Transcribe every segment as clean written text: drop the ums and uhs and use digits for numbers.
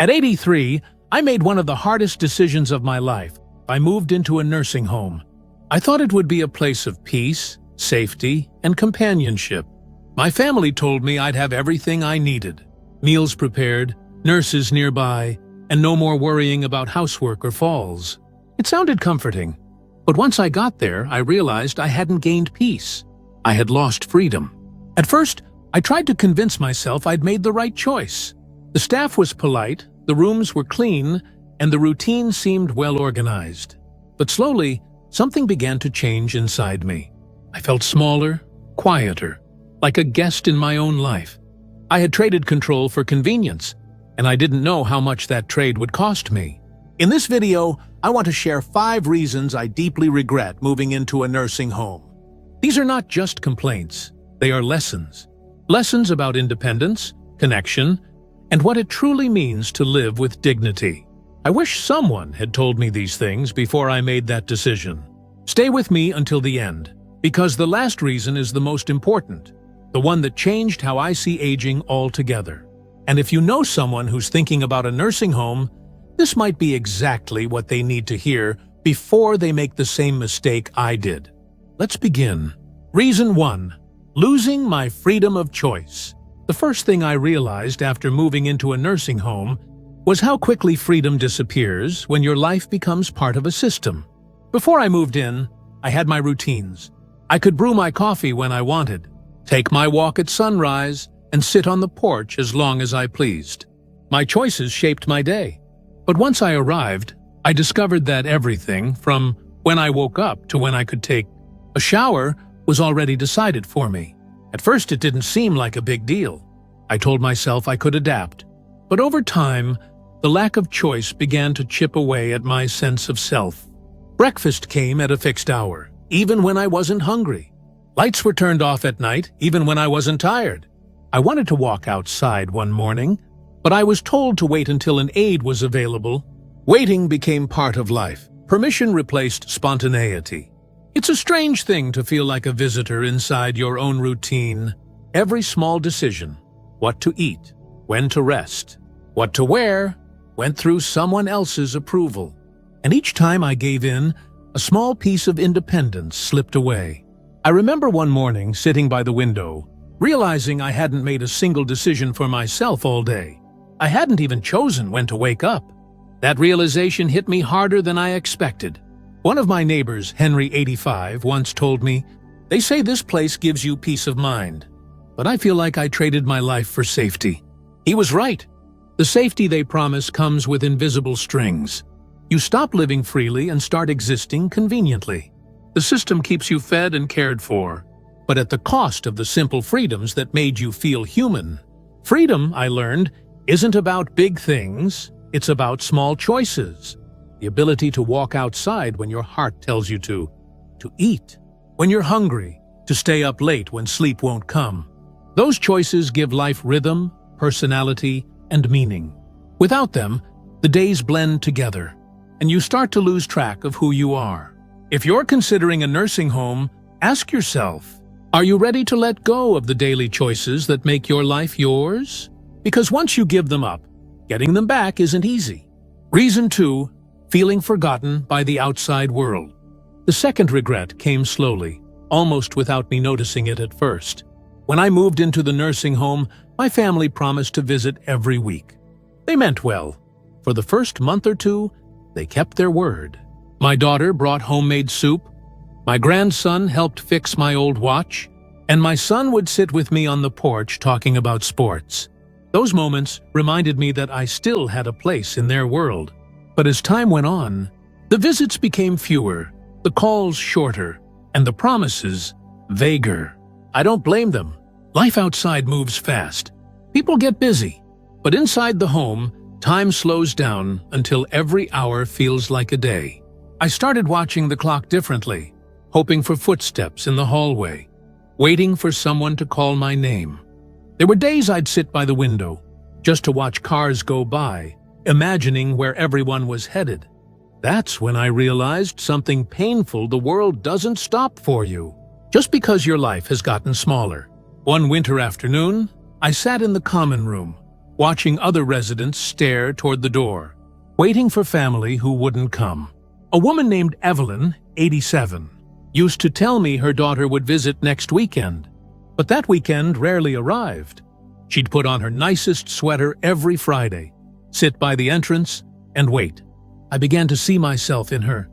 At 83, I made one of the hardest decisions of my life. I moved into a nursing home. I thought it would be a place of peace, safety, and companionship. My family told me I'd have everything I needed: meals prepared, nurses nearby, and no more worrying about housework or falls. It sounded comforting, but once I got there, I realized I hadn't gained peace. I had lost freedom. At first, I tried to convince myself I'd made the right choice. The staff was polite, the rooms were clean, and the routine seemed well organized. But slowly, something began to change inside me. I felt smaller, quieter, like a guest in my own life. I had traded control for convenience, and I didn't know how much that trade would cost me. In this video, I want to share 5 reasons I deeply regret moving into a nursing home. These are not just complaints, they are lessons. Lessons about independence, connection, and what it truly means to live with dignity. I wish someone had told me these things before I made that decision. Stay with me until the end, because the last reason is the most important, the one that changed how I see aging altogether. And if you know someone who's thinking about a nursing home, this might be exactly what they need to hear before they make the same mistake I did. Let's begin. Reason 1. Losing my freedom of choice. The first thing I realized after moving into a nursing home was how quickly freedom disappears when your life becomes part of a system. Before I moved in, I had my routines. I could brew my coffee when I wanted, take my walk at sunrise, and sit on the porch as long as I pleased. My choices shaped my day. But once I arrived, I discovered that everything, from when I woke up to when I could take a shower, was already decided for me. At first, it didn't seem like a big deal. I told myself I could adapt. But over time, the lack of choice began to chip away at my sense of self. Breakfast came at a fixed hour, even when I wasn't hungry. Lights were turned off at night, even when I wasn't tired. I wanted to walk outside one morning, but I was told to wait until an aide was available. Waiting became part of life. Permission replaced spontaneity. It's a strange thing to feel like a visitor inside your own routine. Every small decision, what to eat, when to rest, what to wear, went through someone else's approval. And each time I gave in, a small piece of independence slipped away. I remember one morning sitting by the window, realizing I hadn't made a single decision for myself all day. I hadn't even chosen when to wake up. That realization hit me harder than I expected. One of my neighbors, Henry, 85, once told me, "They say this place gives you peace of mind, but I feel like I traded my life for safety." He was right. The safety they promise comes with invisible strings. You stop living freely and start existing conveniently. The system keeps you fed and cared for, but at the cost of the simple freedoms that made you feel human. Freedom, I learned, isn't about big things, it's about small choices. The ability to walk outside when your heart tells you to eat when you're hungry, to stay up late when sleep won't come. Those choices give life rhythm, personality, and meaning. Without them, the days blend together, and you start to lose track of who you are. If you're considering a nursing home, ask yourself, are you ready to let go of the daily choices that make your life yours? Because once you give them up, getting them back isn't easy. Reason 2. Feeling forgotten by the outside world. The second regret came slowly, almost without me noticing it at first. When I moved into the nursing home, my family promised to visit every week. They meant well. For the first month or 2, they kept their word. My daughter brought homemade soup, my grandson helped fix my old watch, and my son would sit with me on the porch talking about sports. Those moments reminded me that I still had a place in their world. But as time went on, the visits became fewer, the calls shorter, and the promises vaguer. I don't blame them. Life outside moves fast. People get busy. But inside the home, time slows down until every hour feels like a day. I started watching the clock differently, hoping for footsteps in the hallway, waiting for someone to call my name. There were days I'd sit by the window, just to watch cars go by, imagining where everyone was headed. That's when I realized something painful: the world doesn't stop for you, just because your life has gotten smaller. One winter afternoon, I sat in the common room, watching other residents stare toward the door, waiting for family who wouldn't come. A woman named Evelyn, 87, used to tell me her daughter would visit next weekend, but that weekend rarely arrived. She'd put on her nicest sweater every Friday, sit by the entrance, and wait. I began to see myself in her.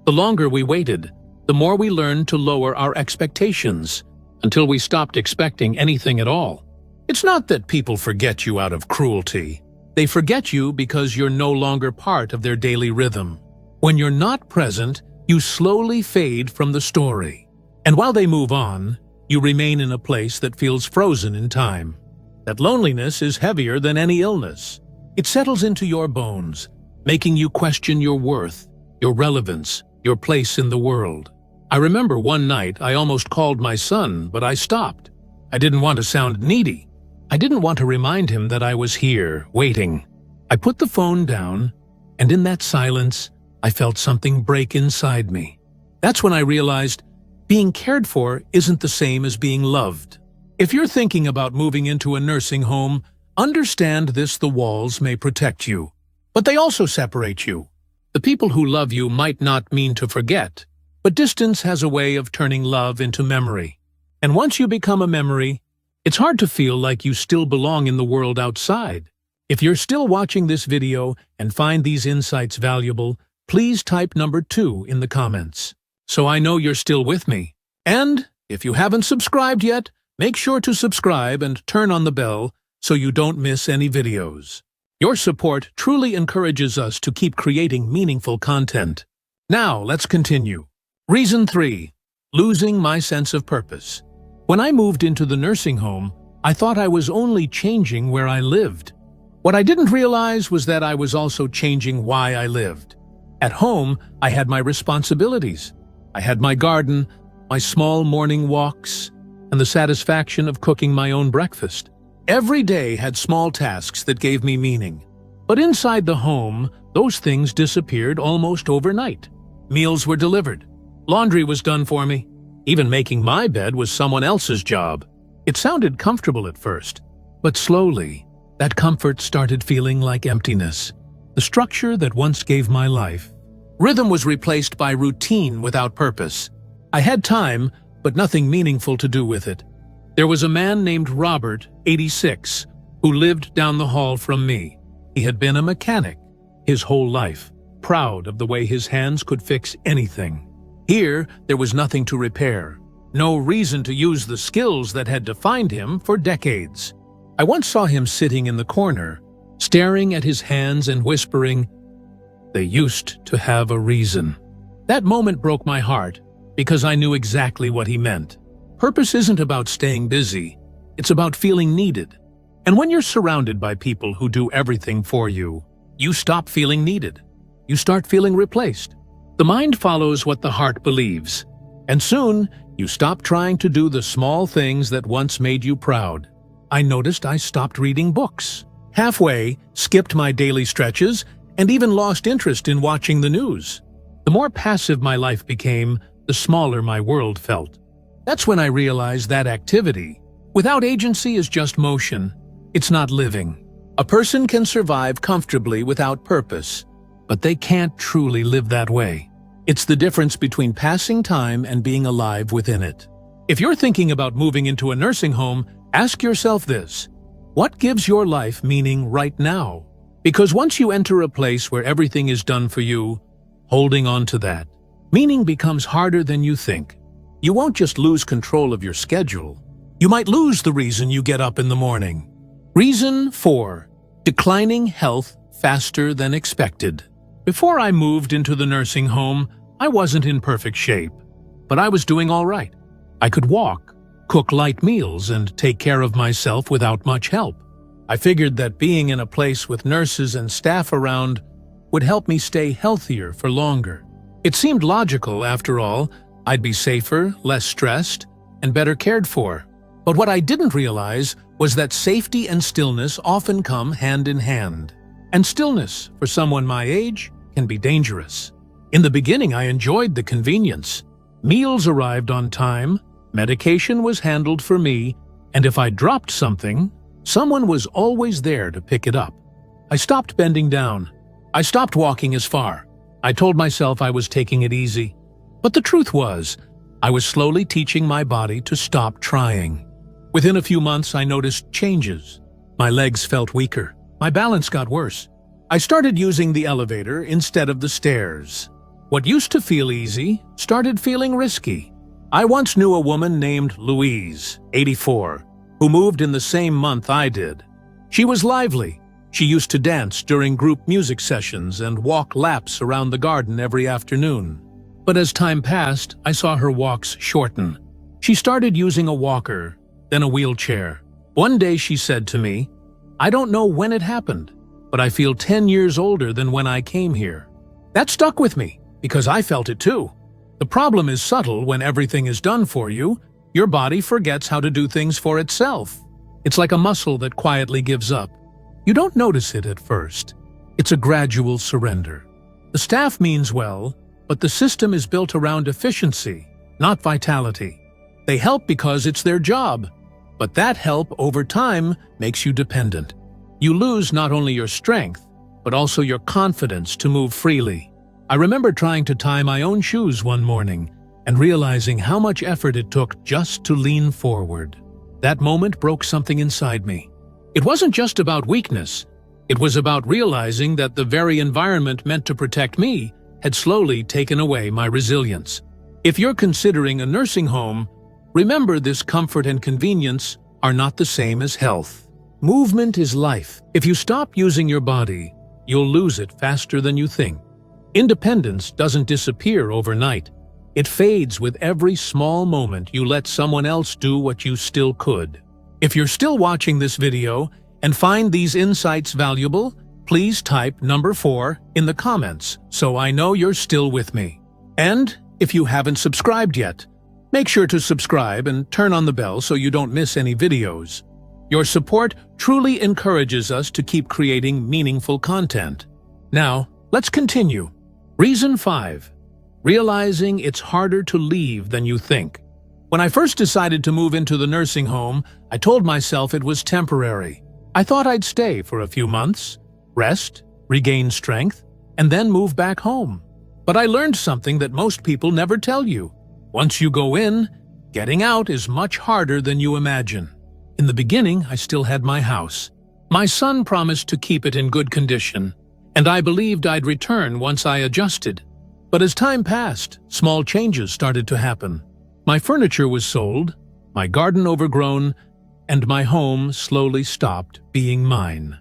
The longer we waited, the more we learned to lower our expectations, until we stopped expecting anything at all. It's not that people forget you out of cruelty. They forget you because you're no longer part of their daily rhythm. When you're not present, you slowly fade from the story. And while they move on, you remain in a place that feels frozen in time. That loneliness is heavier than any illness. It settles into your bones, making you question your worth, your relevance, your place in the world. I remember one night I almost called my son, but I stopped. I didn't want to sound needy. I didn't want to remind him that I was here, waiting. I put the phone down, and in that silence, I felt something break inside me. That's when I realized being cared for isn't the same as being loved. If you're thinking about moving into a nursing home, understand this: the walls may protect you, but they also separate you. The people who love you might not mean to forget, but distance has a way of turning love into memory. And once you become a memory, it's hard to feel like you still belong in the world outside. If you're still watching this video and find these insights valuable, please type number 2 in the comments, so I know you're still with me. And if you haven't subscribed yet, make sure to subscribe and turn on the bell so you don't miss any videos. Your support truly encourages us to keep creating meaningful content. Now, let's continue. Reason 3. Losing my sense of purpose. When I moved into the nursing home, I thought I was only changing where I lived. What I didn't realize was that I was also changing why I lived. At home, I had my responsibilities. I had my garden, my small morning walks, and the satisfaction of cooking my own breakfast. Every day had small tasks that gave me meaning. But inside the home, those things disappeared almost overnight. Meals were delivered. Laundry was done for me. Even making my bed was someone else's job. It sounded comfortable at first, but slowly, that comfort started feeling like emptiness. The structure that once gave my life. Rhythm was replaced by routine without purpose. I had time, but nothing meaningful to do with it. There was a man named Robert, 86, who lived down the hall from me. He had been a mechanic his whole life, proud of the way his hands could fix anything. Here, there was nothing to repair, no reason to use the skills that had defined him for decades. I once saw him sitting in the corner, staring at his hands and whispering, "They used to have a reason." That moment broke my heart because I knew exactly what he meant. Purpose isn't about staying busy, it's about feeling needed. And when you're surrounded by people who do everything for you, you stop feeling needed. You start feeling replaced. The mind follows what the heart believes, and soon you stop trying to do the small things that once made you proud. I noticed I stopped reading books, halfway, skipped my daily stretches, and even lost interest in watching the news. The more passive my life became, the smaller my world felt. That's when I realized that activity, without agency, is just motion. It's not living. A person can survive comfortably without purpose, but they can't truly live that way. It's the difference between passing time and being alive within it. If you're thinking about moving into a nursing home, ask yourself this: what gives your life meaning right now? Because once you enter a place where everything is done for you, holding on to that, meaning becomes harder than you think. You won't just lose control of your schedule. You might lose the reason you get up in the morning. Reason 4. Declining health faster than expected. Before I moved into the nursing home, I wasn't in perfect shape, but I was doing all right. I could walk, cook light meals, and take care of myself without much help. I figured that being in a place with nurses and staff around would help me stay healthier for longer. It seemed logical, after all. I'd be safer, less stressed, and better cared for. But what I didn't realize was that safety and stillness often come hand in hand. And stillness, for someone my age, can be dangerous. In the beginning, I enjoyed the convenience. Meals arrived on time, medication was handled for me, and if I dropped something, Someone was always there to pick it up. I stopped bending down. I stopped walking as far. I told myself I was taking it easy. But the truth was, I was slowly teaching my body to stop trying. Within a few months, I noticed changes. My legs felt weaker. My balance got worse. I started using the elevator instead of the stairs. What used to feel easy started feeling risky. I once knew a woman named Louise, 84, who moved in the same month I did. She was lively. She used to dance during group music sessions and walk laps around the garden every afternoon. But as time passed, I saw her walks shorten. She started using a walker, then a wheelchair. One day she said to me, "I don't know when it happened, but I feel 10 years older than when I came here." That stuck with me, because I felt it too. The problem is subtle. When everything is done for you, your body forgets how to do things for itself. It's like a muscle that quietly gives up. You don't notice it at first. It's a gradual surrender. The staff means well, but the system is built around efficiency, not vitality. They help because it's their job, but that help over time makes you dependent. You lose not only your strength, but also your confidence to move freely. I remember trying to tie my own shoes one morning and realizing how much effort it took just to lean forward. That moment broke something inside me. It wasn't just about weakness. It was about realizing that the very environment meant to protect me had slowly taken away my resilience. If you're considering a nursing home, remember this: comfort and convenience are not the same as health. Movement is life. If you stop using your body, you'll lose it faster than you think. Independence doesn't disappear overnight. It fades with every small moment you let someone else do what you still could. If you're still watching this video and find these insights valuable, please type number 4 in the comments so I know you're still with me. And if you haven't subscribed yet, make sure to subscribe and turn on the bell so you don't miss any videos. Your support truly encourages us to keep creating meaningful content. Now, let's continue. Reason 5. Realizing it's harder to leave than you think. When I first decided to move into the nursing home, I told myself it was temporary. I thought I'd stay for a few months, rest, regain strength, and then move back home. But I learned something that most people never tell you. Once you go in, getting out is much harder than you imagine. In the beginning, I still had my house. My son promised to keep it in good condition, and I believed I'd return once I adjusted. But as time passed, small changes started to happen. My furniture was sold, my garden overgrown, and my home slowly stopped being mine.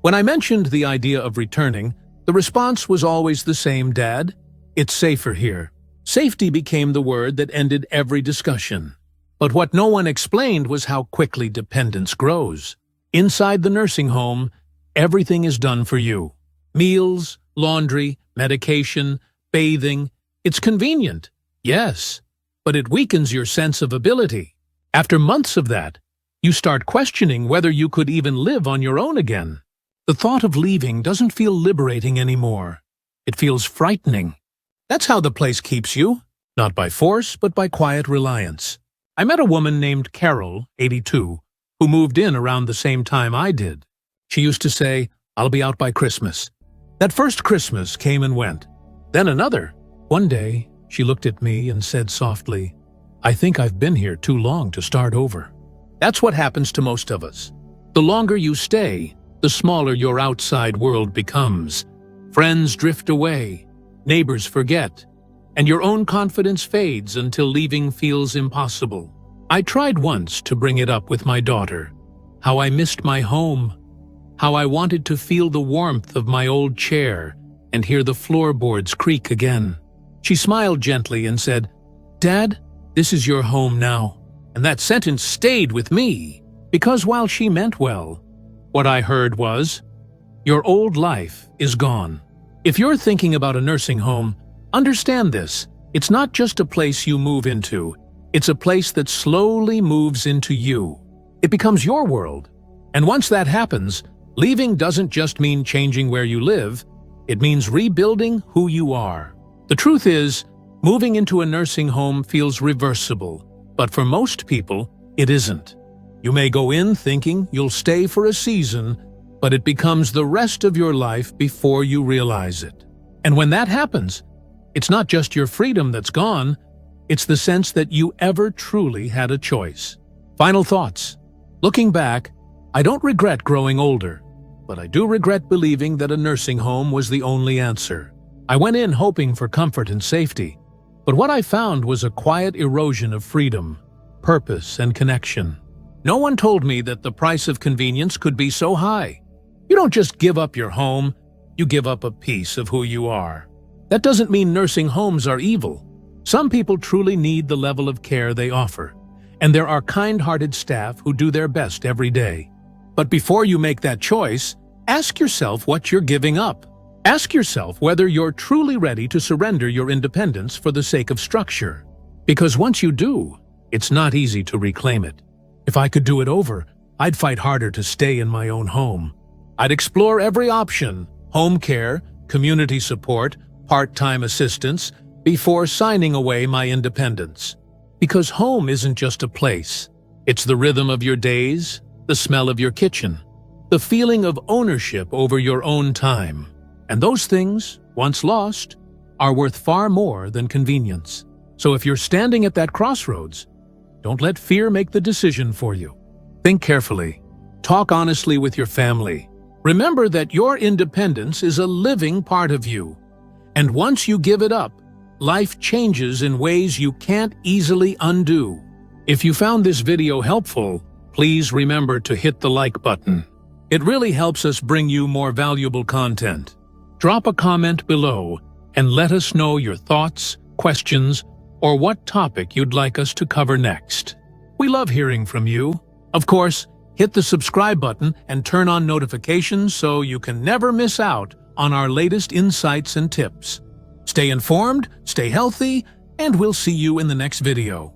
When I mentioned the idea of returning, the response was always the same: "Dad, it's safer here." Safety became the word that ended every discussion. But what no one explained was how quickly dependence grows. Inside the nursing home, everything is done for you. Meals, laundry, medication, bathing. It's convenient, yes, but it weakens your sense of ability. After months of that, you start questioning whether you could even live on your own again. The thought of leaving doesn't feel liberating anymore. It feels frightening. That's how the place keeps you, not by force, but by quiet reliance. I met a woman named Carol, 82, who moved in around the same time I did. She used to say, "I'll be out by Christmas." That first Christmas came and went. Then another. One day, she looked at me and said softly, "I think I've been here too long to start over." That's what happens to most of us. The longer you stay, the smaller your outside world becomes. Friends drift away, neighbors forget, and your own confidence fades until leaving feels impossible. I tried once to bring it up with my daughter, how I missed my home, how I wanted to feel the warmth of my old chair and hear the floorboards creak again. She smiled gently and said, "Dad, this is your home now." And that sentence stayed with me, because while she meant well, what I heard was, "Your old life is gone." If you're thinking about a nursing home, understand this: it's not just a place you move into, it's a place that slowly moves into you. It becomes your world. And once that happens, leaving doesn't just mean changing where you live, it means rebuilding who you are. The truth is, moving into a nursing home feels reversible, but for most people, it isn't. You may go in thinking you'll stay for a season, but it becomes the rest of your life before you realize it. And when that happens, it's not just your freedom that's gone, it's the sense that you ever truly had a choice. Final thoughts. Looking back, I don't regret growing older, but I do regret believing that a nursing home was the only answer. I went in hoping for comfort and safety, but what I found was a quiet erosion of freedom, purpose, and connection. No one told me that the price of convenience could be so high. You don't just give up your home, you give up a piece of who you are. That doesn't mean nursing homes are evil. Some people truly need the level of care they offer, and there are kind-hearted staff who do their best every day. But before you make that choice, ask yourself what you're giving up. Ask yourself whether you're truly ready to surrender your independence for the sake of structure. Because once you do, it's not easy to reclaim it. If I could do it over, I'd fight harder to stay in my own home. I'd explore every option, home care, community support, part-time assistance, before signing away my independence. Because home isn't just a place. It's the rhythm of your days, the smell of your kitchen, the feeling of ownership over your own time. And those things, once lost, are worth far more than convenience. So if you're standing at that crossroads, don't let fear make the decision for you. Think carefully. Talk honestly with your family. Remember that your independence is a living part of you. And once you give it up, life changes in ways you can't easily undo. If you found this video helpful, please remember to hit the like button. It really helps us bring you more valuable content. Drop a comment below and let us know your thoughts, questions, or what topic you'd like us to cover next. We love hearing from you. Of course, hit the subscribe button and turn on notifications so you can never miss out on our latest insights and tips. Stay informed, stay healthy, and we'll see you in the next video.